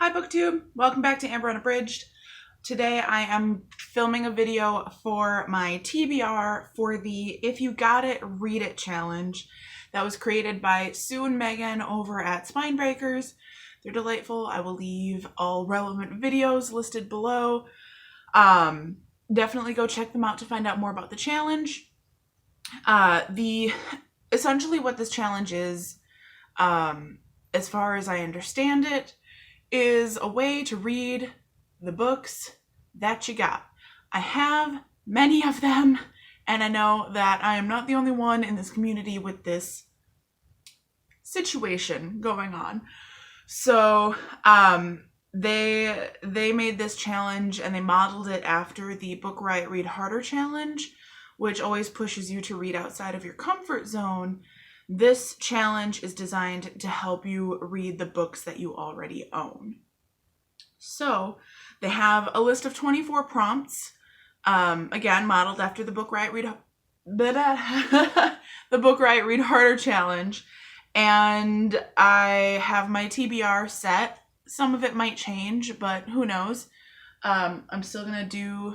Hi booktube, welcome back to Amber Unabridged. Today I am filming a video for my TBR for the If You Got It, Read It challenge that was created by Sue and Megan over at Spinebreakers. They're delightful. I will leave all relevant videos listed below. Definitely go check them out to find out more about the challenge. Essentially what this challenge is, as far as I understand it, is a way to read the books that you got. I have many of them, and I know that I am not the only one in this community with this situation going on. So they made this challenge and they modeled it after the Book Riot Read Harder challenge, which always pushes you to read outside of your comfort zone. This challenge is designed to help you read the books that you already own. So they have a list of 24 prompts, again, modeled after the Book Riot Read the Book Riot Read Harder challenge. And I have my TBR set. Some of it might change, but who knows? I'm still gonna do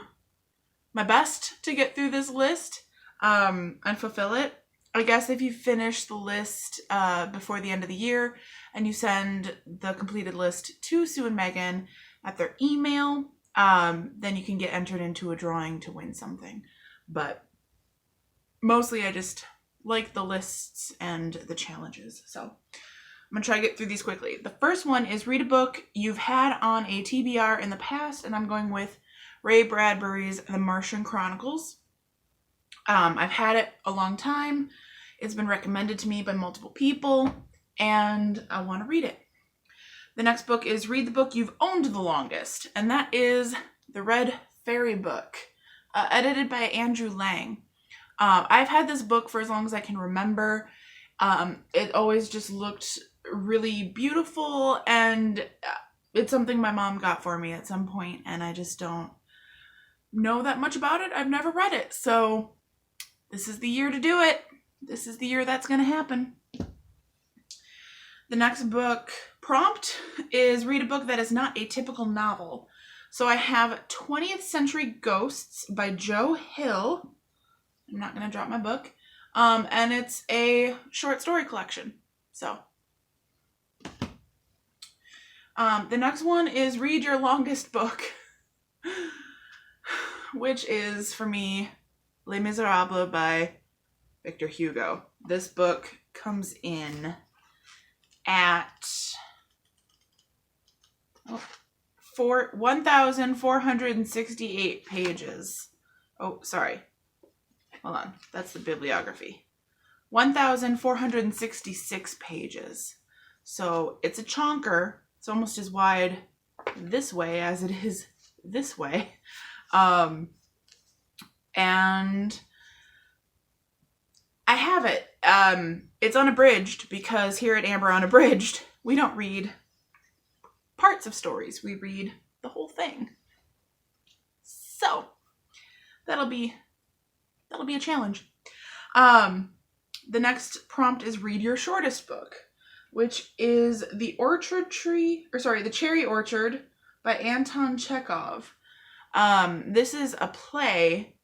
my best to get through this list and fulfill it. I guess if you finish the list before the end of the year and you send the completed list to Sue and Megan at their email, then you can get entered into a drawing to win something. But mostly I just like the lists and the challenges. So I'm going to try to get through these quickly. The first one is read a book you've had on a TBR in the past, and I'm going with Ray Bradbury's The Martian Chronicles. I've had it a long time. It's been recommended to me by multiple people, and I want to read it. The next book is read the book you've owned the longest, and that is The Red Fairy Book, edited by Andrew Lang. I've had this book for as long as I can remember. It always just looked really beautiful, and it's something my mom got for me at some point, and I just don't know that much about it. I've never read it, so this is the year to do it. This is the year that's going to happen. The next book prompt is read a book that is not a typical novel. So I have 20th Century Ghosts by Joe Hill. I'm not going to drop my book. And it's a short story collection. So the next one is read your longest book, which is, for me, Les Miserables by Victor Hugo. This book comes in at 1,468 pages. Oh, sorry. Hold on. That's the bibliography. 1,466 pages. So it's a chonker. It's almost as wide this way as it is this way. And I have it. It's unabridged because here at Amber Unabridged, we don't read parts of stories. We read the whole thing. So that'll be a challenge. The next prompt is read your shortest book, which is The Cherry Orchard by Anton Chekhov. This is a play,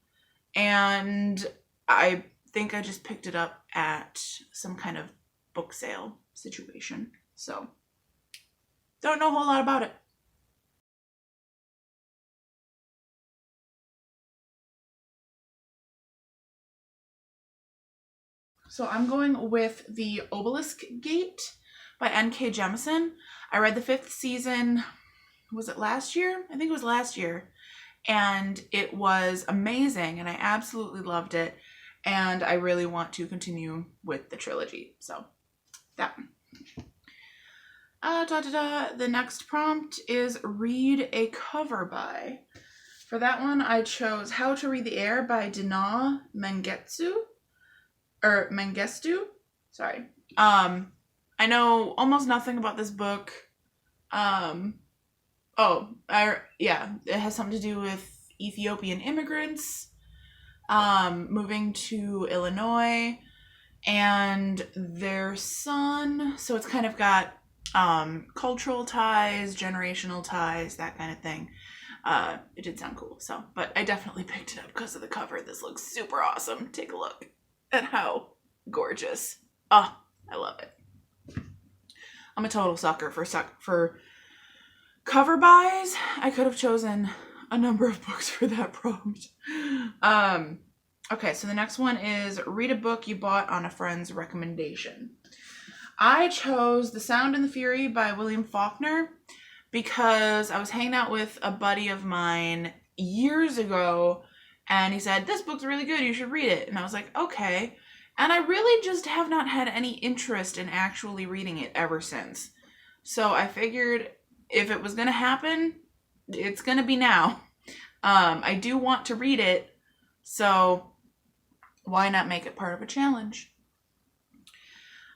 and I think I just picked it up at some kind of book sale situation. So don't know a whole lot about it. So I'm going with The Obelisk Gate by N.K. Jemisin. I read the 5th season, was it last year? I think it was last year. And it was amazing, and I absolutely loved it. And I really want to continue with the trilogy. So that one. The next prompt is read a cover by. For that one, I chose How to Read the Air by Dina Mengestu. Sorry. I know almost nothing about this book. It has something to do with Ethiopian immigrants moving to Illinois and their son. So it's kind of got cultural ties, generational ties, that kind of thing. It did sound cool. So, but I definitely picked it up because of the cover. This looks super awesome. Take a look at how gorgeous. Oh, I love it. I'm a total sucker for cover buys. I could have chosen a number of books for that prompt. Okay, so the next one is read a book you bought on a friend's recommendation. I chose The Sound and the Fury by William Faulkner because I was hanging out with a buddy of mine years ago, and he said, this book's really good, you should read it. And I was like, okay. And I really just have not had any interest in actually reading it ever since. So I figured if it was going to happen, it's going to be now. I do want to read it, so why not make it part of a challenge?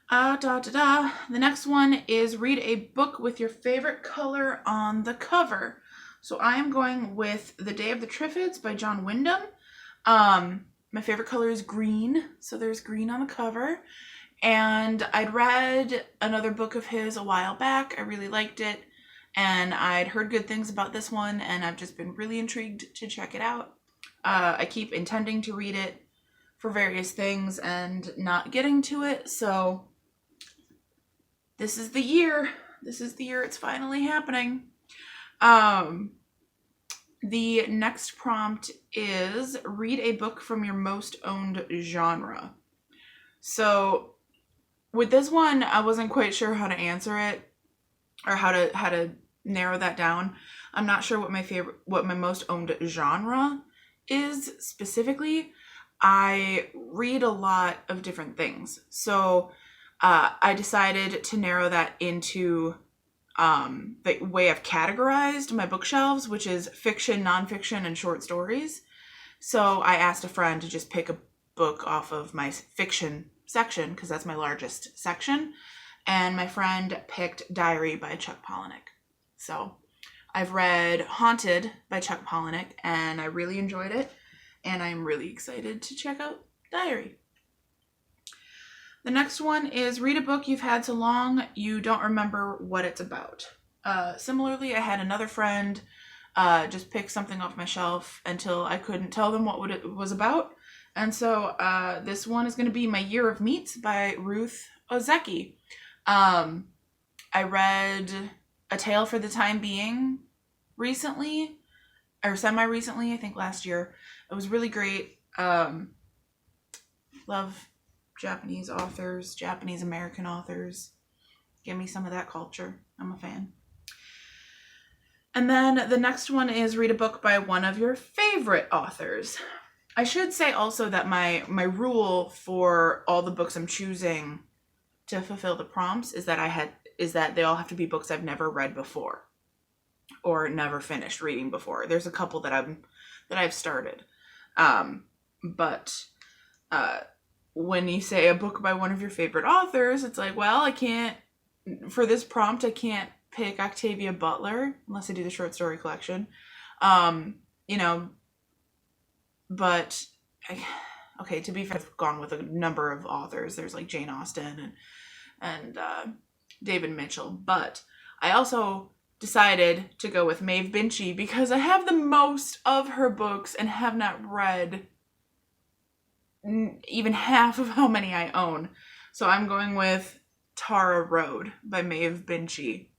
The next one is read a book with your favorite color on the cover. So I am going with The Day of the Triffids by John Wyndham. My favorite color is green, so there's green on the cover. And I'd read another book of his a while back. I really liked it, and I'd heard good things about this one, and I've just been really intrigued to check it out. I keep intending to read it for various things and not getting to it, so this is the year. This is the year it's finally happening. The next prompt is read a book from your most owned genre. So with this one, I wasn't quite sure how to answer it or how to narrow that down. I'm not sure what my most owned genre is specifically. I read a lot of different things. So I decided to narrow that into the way I've categorized my bookshelves, which is fiction, nonfiction, and short stories. So I asked a friend to just pick a book off of my fiction section, because that's my largest section. And my friend picked Diary by Chuck Palahniuk. So I've read Haunted by Chuck Palahniuk, and I really enjoyed it. And I'm really excited to check out Diary. The next one is read a book you've had so long you don't remember what it's about. Similarly, I had another friend just pick something off my shelf until I couldn't tell them what it was about. And so this one is going to be My Year of Meats by Ruth Ozeki. I read A Tale for the Time Being recently, or semi-recently, I think last year. It was really great. Love Japanese authors, Japanese American authors. Give me some of that culture. I'm a fan. And then the next one is read a book by one of your favorite authors. I should say also that my rule for all the books I'm choosing to fulfill the prompts is that they all have to be books I've never read before or never finished reading before. There's a couple that I've started. But when you say a book by one of your favorite authors, it's like, well, for this prompt, I can't pick Octavia Butler unless I do the short story collection. But to be fair, I've gone with a number of authors. There's like Jane Austen and David Mitchell. But I also decided to go with Maeve Binchy because I have the most of her books and have not read even half of how many I own. So I'm going with Tara Road by Maeve Binchy.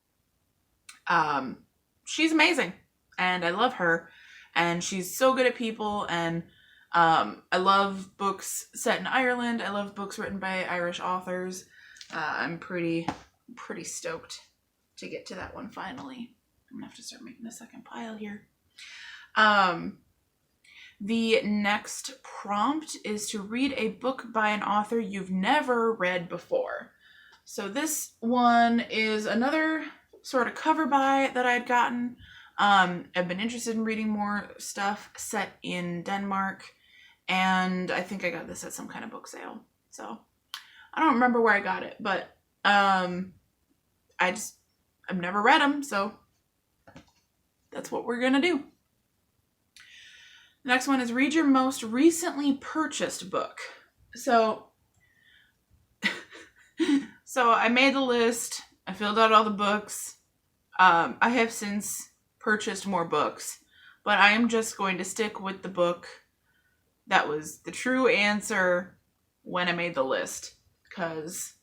She's amazing, and I love her, and she's so good at people, and I love books set in Ireland. I love books written by Irish authors. I'm pretty stoked to get to that one finally. I'm gonna have to start making a second pile here. The next prompt is to read a book by an author you've never read before. So this one is another sort of cover buy that I'd gotten. I've been interested in reading more stuff set in Denmark, and I think I got this at some kind of book sale. So I don't remember where I got it, but I've never read them, so that's what we're gonna do. The next one is read your most recently purchased book. So I made the list I filled out all the books. I have since purchased more books, but I am just going to stick with the book that was the true answer when I made the list, because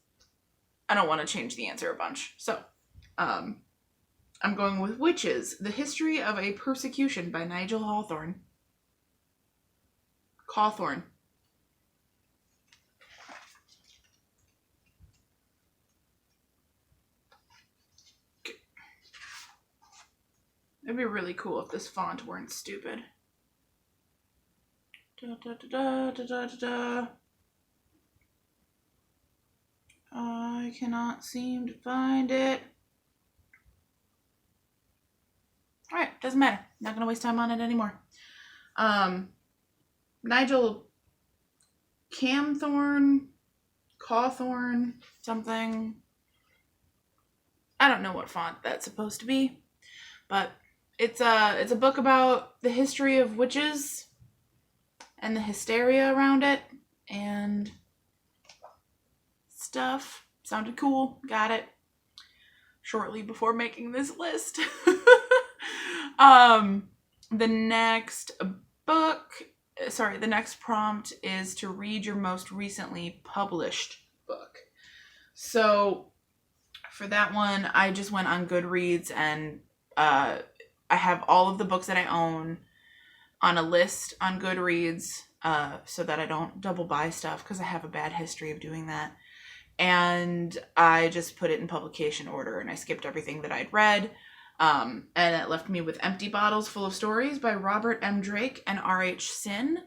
I don't want to change the answer a bunch. So, I'm going with Witches, The History of a Persecution by Nigel Hawthorne. Cawthorne. It'd be really cool if this font weren't stupid. Da, da, da, da, da, da, da. I cannot seem to find it. Alright, doesn't matter. Not gonna waste time on it anymore. Nigel Cawthorne, something. I don't know what font that's supposed to be, but it's a book about the history of witches and the hysteria around it and stuff. Sounded cool. Got it shortly before making this list. The next prompt is to read your most recently published book. So for that one, I just went on Goodreads and I have all of the books that I own on a list on Goodreads so that I don't double buy stuff, because I have a bad history of doing that. And I just put it in publication order, and I skipped everything that I'd read. And it left me with Empty Bottles Full of Stories by Robert M. Drake and R.H. Sin.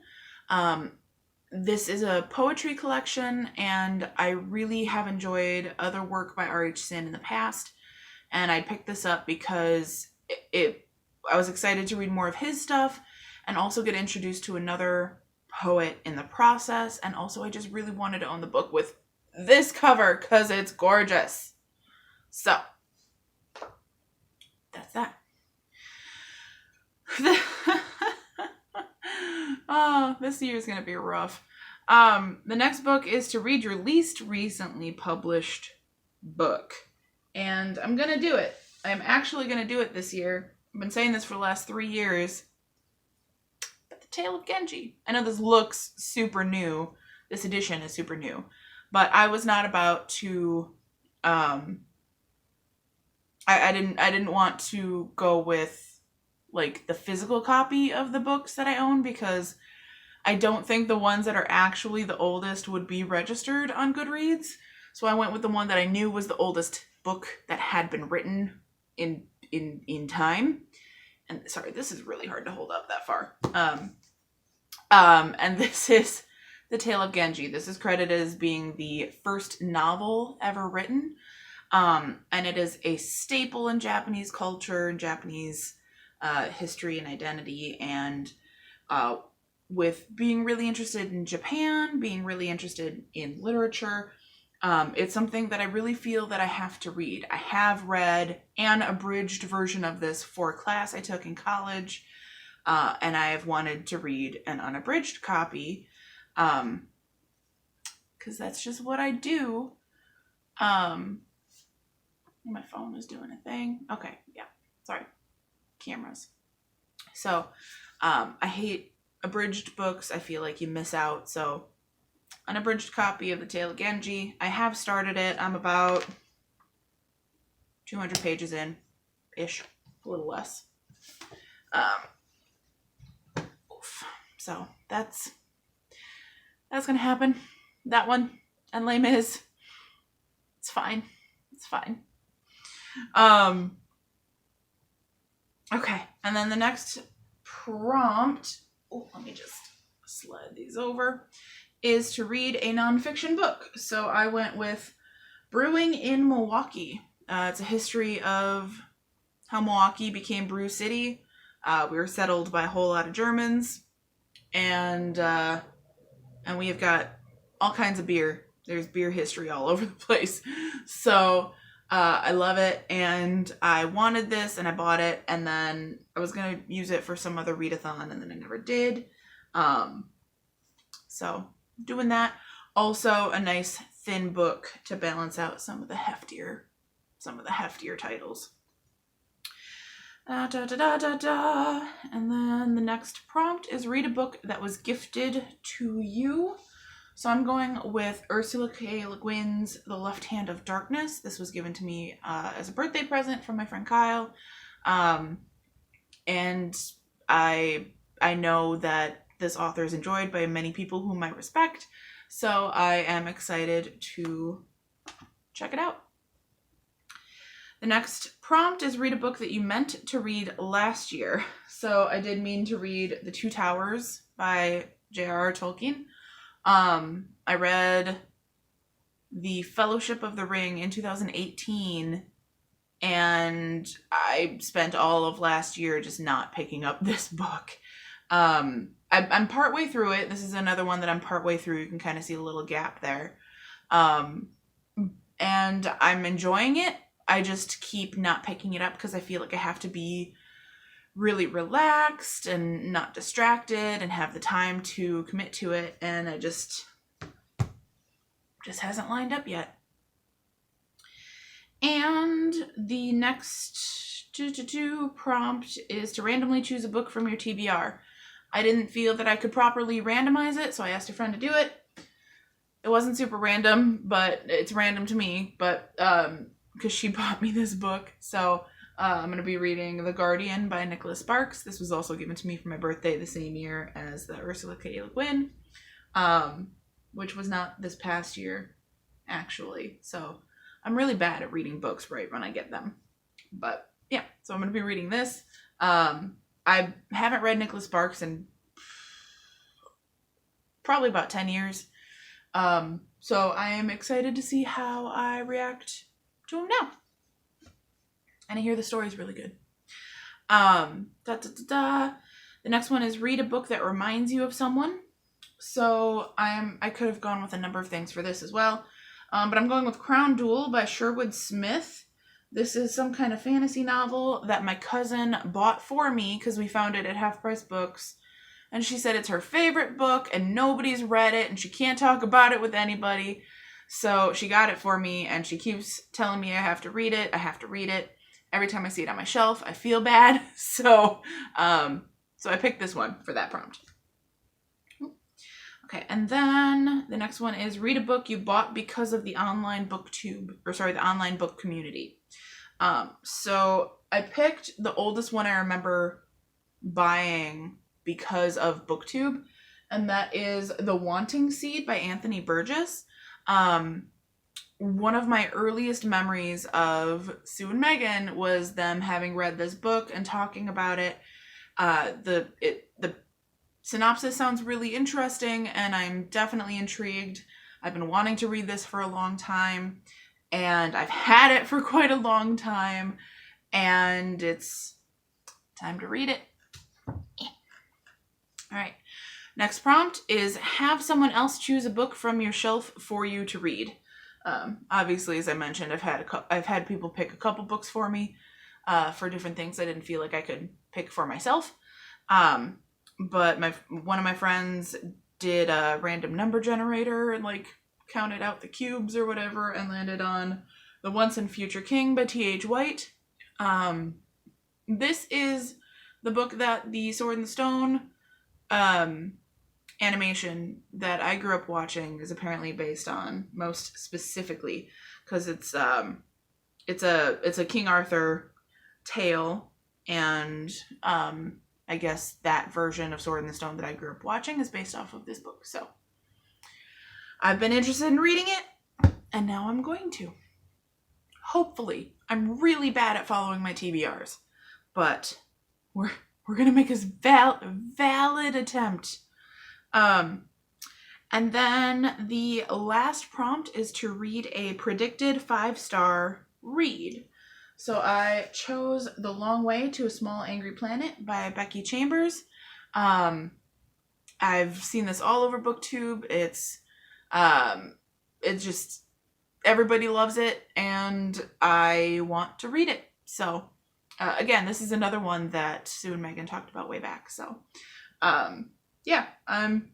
This is a poetry collection, and I really have enjoyed other work by R.H. Sin in the past. And I picked this up because I was excited to read more of his stuff and also get introduced to another poet in the process. And also I just really wanted to own the book with this cover because it's gorgeous. So that's that. Oh, this year is going to be rough. The next book is to read your least recently published book. And I'm going to do it. I'm actually going to do it this year. I've been saying this for the last 3 years. But The Tale of Genji. I know this looks super new. This edition is super new. But I was not about to... I didn't want to go with like the physical copy of the books that I own, because I don't think the ones that are actually the oldest would be registered on Goodreads. So I went with the one that I knew was the oldest book that had been written in time. And sorry, this is really hard to hold up that far. And this is The Tale of Genji. This is credited as being the first novel ever written. And it is a staple in Japanese culture, and Japanese history and identity, and with being really interested in Japan, being really interested in literature, it's something that I really feel that I have to read. I have read an abridged version of this for a class I took in college, and I have wanted to read an unabridged copy, because that's just what I do. My phone is doing a thing. Okay, yeah, sorry. Cameras. So, I hate abridged books. I feel like you miss out. So, an abridged copy of The Tale of Genji. I have started it. I'm about 200 pages in, ish, a little less. So, that's gonna happen. That one, and Les Mis. It's fine. It's fine. Okay, and then the next prompt, let me just slide these over, is to read a nonfiction book. So I went with Brewing in Milwaukee. It's a history of how Milwaukee became Brew City. We were settled by a whole lot of Germans, and we have got all kinds of beer. There's beer history all over the place. So I love it, and I wanted this, and I bought it, and then I was going to use it for some other readathon, and then I never did. So doing that. Also a nice thin book to balance out some of the heftier some of the heftier titles. And then the next prompt is read a book that was gifted to you. So I'm going with Ursula K. Le Guin's The Left Hand of Darkness. This was given to me as a birthday present from my friend Kyle. And I know that this author is enjoyed by many people whom I respect. So I am excited to check it out. The next prompt is read a book that you meant to read last year. So I did mean to read The Two Towers by J.R.R. Tolkien. I read The Fellowship of the Ring in 2018, and I spent all of last year just not picking up this book. I'm partway through it. This is another one that I'm partway through. You can kind of see a little gap there. And I'm enjoying it. I just keep not picking it up because I feel like I have to be really relaxed and not distracted and have the time to commit to it, and I just hasn't lined up yet. And the next prompt is to randomly choose a book from your TBR. I didn't feel that I could properly randomize it, so I asked a friend to do it. It wasn't super random, but it's random to me, but because she bought me this book. So I'm going to be reading The Guardian by Nicholas Sparks. This was also given to me for my birthday the same year as the Ursula K. Le Guin, which was not this past year, actually. So I'm really bad at reading books right when I get them. But yeah, so I'm going to be reading this. I haven't read Nicholas Sparks in probably about 10 years. So I am excited to see how I react to him now. And I hear the story is really good. The next one is read a book that reminds you of someone. So I could have gone with a number of things for this as well. But I'm going with Crown Duel by Sherwood Smith. This is some kind of fantasy novel that my cousin bought for me because we found it at Half Price Books. And she said it's her favorite book and nobody's read it and she can't talk about it with anybody. So she got it for me and she keeps telling me I have to read it. I have to read it. Every time I see it on my shelf, I feel bad. So I picked this one for that prompt. Okay, and then the next one is read a book you bought because of the online booktube, the online book community. So I picked the oldest one I remember buying because of booktube, and that is The Wanting Seed by Anthony Burgess. One of my earliest memories of Sue and Megan was them having read this book and talking about it. The synopsis sounds really interesting, and I'm definitely intrigued. I've been wanting to read this for a long time, and I've had it for quite a long time, and it's time to read it. All right. Next prompt is have someone else choose a book from your shelf for you to read. Obviously, as I mentioned, I've had people pick a couple books for me for different things I didn't feel like I could pick for myself. But one of my friends did a random number generator and counted out the cubes or whatever and landed on The Once and Future King by T.H. White. This is the book that the Sword and the Stone animation that I grew up watching is apparently based on, most specifically, because it's a King Arthur tale, and I guess that version of Sword in the Stone that I grew up watching is based off of this book. So I've been interested in reading it, and now I'm going to. Hopefully. I'm really bad at following my TBRs, but we're gonna make a valid attempt. And then the last prompt is to read a predicted 5-star read. So I chose The Long Way to a Small Angry Planet by Becky Chambers. I've seen this all over BookTube. It's just, everybody loves it, and I want to read it. So, again, this is another one that Sue and Megan talked about way back. So, yeah, I'm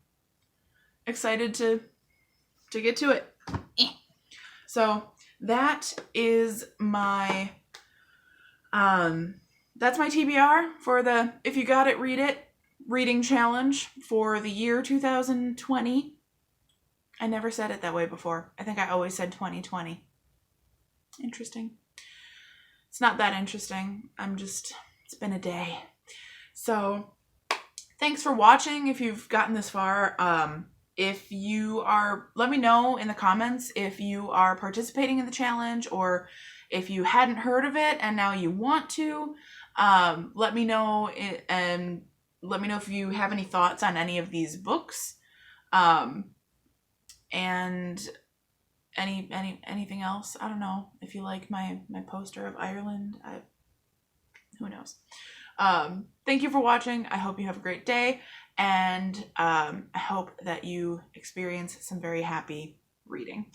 excited to get to it. So that is my that's my TBR for the If You Got It, Read It reading challenge for the year 2020. I never said it that way before. I think I always said 2020. Interesting. It's not that interesting. It's been a day. So thanks for watching if you've gotten this far. Let me know in the comments if you are participating in the challenge or if you hadn't heard of it and now you want to. Let me know and let me know if you have any thoughts on any of these books. And anything else. I don't know if you like my poster of Ireland. Who knows. Thank you for watching. I hope you have a great day, and I hope that you experience some very happy reading.